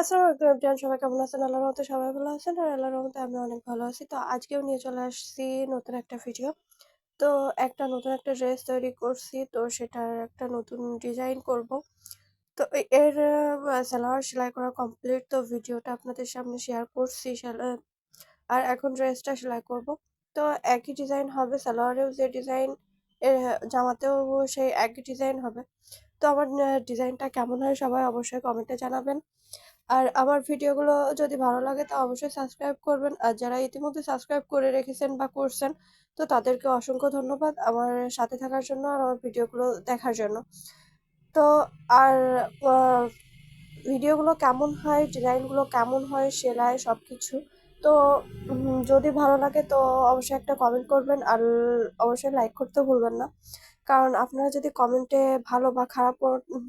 আসসালামু আলাইকুম এভরিওয়ান, সবাই কেমন আছেন? আল্লাহর রহমতে সবাই ভালো আছেন আর আল্লাহর রহমতে আমি অনেক ভালো আছি। তো আজকেও নিয়ে চলে আসছি নতুন একটা ভিডিও। তো নতুন একটা ড্রেস তৈরি করছি, তো সেটার একটা নতুন ডিজাইন করব। তো এর সালোয়ার সেলাই করা কমপ্লিট, তো ভিডিওটা আপনাদের সামনে শেয়ার করছি। আর এখন ড্রেসটা সেলাই করব। তো একই ডিজাইন হবে, সালোয়ারেও যে ডিজাইন, জামাতেও সেই একই ডিজাইন হবে। তো আমার ডিজাইনটা কেমন হয় সবাই অবশ্যই কমেন্টে জানাবেন। আর আমার ভিডিওগুলো যদি ভালো লাগে তো অবশ্যই সাবস্ক্রাইব করবেন। আর যারা ইতিমধ্যে সাবস্ক্রাইব করে রেখেছেন বা করছেন, তো তাদেরকে অসংখ্য ধন্যবাদ আমার সাথে থাকার জন্য আর আমার ভিডিওগুলো দেখার জন্য। তো আর ভিডিওগুলো কেমন হয়, ডিজাইনগুলো কেমন হয়, সেলাই সব কিছু, তো যদি ভালো লাগে তো অবশ্যই একটা কমেন্ট করবেন আর অবশ্যই লাইক করতে ভুলবেন না। কারণ আপনারা যদি কমেন্টে ভালো বা খারাপ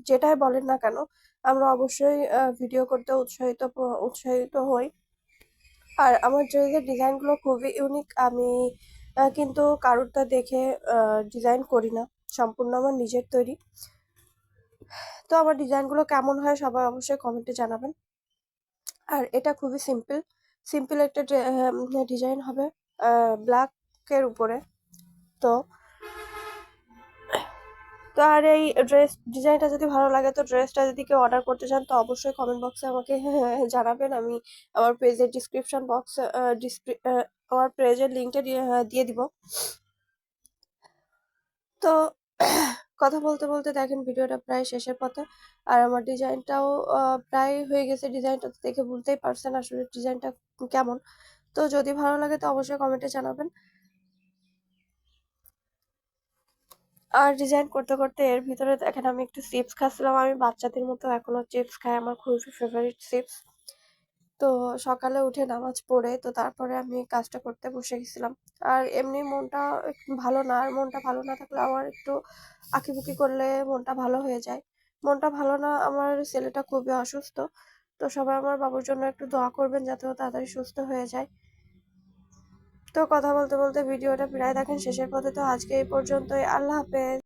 যেটাই বলেন না কেন, আমরা অবশ্যই ভিডিও করতে উৎসাহিত হই। আর আমার ড্রেসের ডিজাইনগুলো খুবই ইউনিক। আমি কিন্তু কারোরটা দেখে ডিজাইন করি না, সম্পূর্ণ আমার নিজের তৈরি। তো আমার ডিজাইনগুলো কেমন হয় সবাই অবশ্যই কমেন্টে জানাবেন। আর এটা খুবই সিম্পল সিম্পল একটা ডিজাইন হবে ব্ল্যাকের উপরে। তো তো আর এই ড্রেস ডিজাইনটা যদি ভালো লাগে, তো ড্রেসটা যদি কেউ অর্ডার করতে চান তো অবশ্যই কমেন্ট বক্সে আমাকে জানাবেন। আমি আমার পেজের ডিসক্রিপশন বক্স আমার পেজের লিঙ্কটা দিয়ে দিব। তো কথা বলতে বলতে দেখেন ভিডিওটা প্রায় শেষের পথে। আর আমার ডিজাইনটাও প্রায় হয়ে গেছে। ডিজাইনটা দেখে বুঝতেই পারছেন আসলে ডিজাইনটা কেমন। তো যদি ভালো লাগে তো অবশ্যই কমেন্টে জানাবেন। আর ডিজাইন করতে করতে এর ভিতরে দেখেন আমি একটু চিপস খাচ্ছিলাম। আমি বাচ্চাদের মতো এখনো চিপস খাই, আমার খুবই ফেভারিট চিপস। তো সকালে উঠে নামাজ পড়ে তো তারপরে আমি কাজটা করতে বসে গেছিলাম। আর এমনি মনটা একটু ভালো না, আর মনটা ভালো না থাকলে আমার একটু আঁকিবুকি করলে মনটা ভালো হয়ে যায়। মনটা ভালো না, আমার ছেলেটা খুবই অসুস্থ। তো সবাই আমার বাবুর জন্য একটু দোয়া করবেন যাতে ও তাড়াতাড়ি সুস্থ হয়ে যায়। তো কথা বলতে বলতে ভিডিওটা প্রায় দেখেন শেষের পথে। তো আজকে এই পর্যন্তই, আল্লাহ হাফেজ।